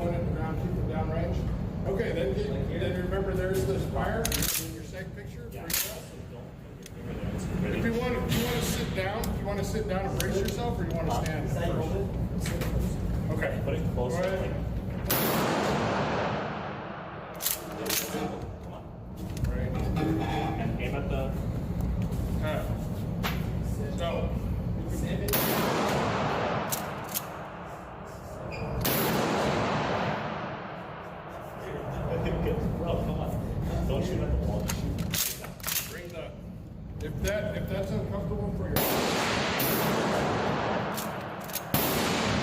point at the ground, keep it downrange. Okay, then remember there's the spire in your second picture. Yeah. If you want to sit down, do you want to sit down and brace yourself, or do you want to stand first? Okay. Put it close. Go ahead. Come on. Right. And aim at the. So. Bro, come on. Don't shoot at the wall. Just shoot. Bring the. If that's uncomfortable for your.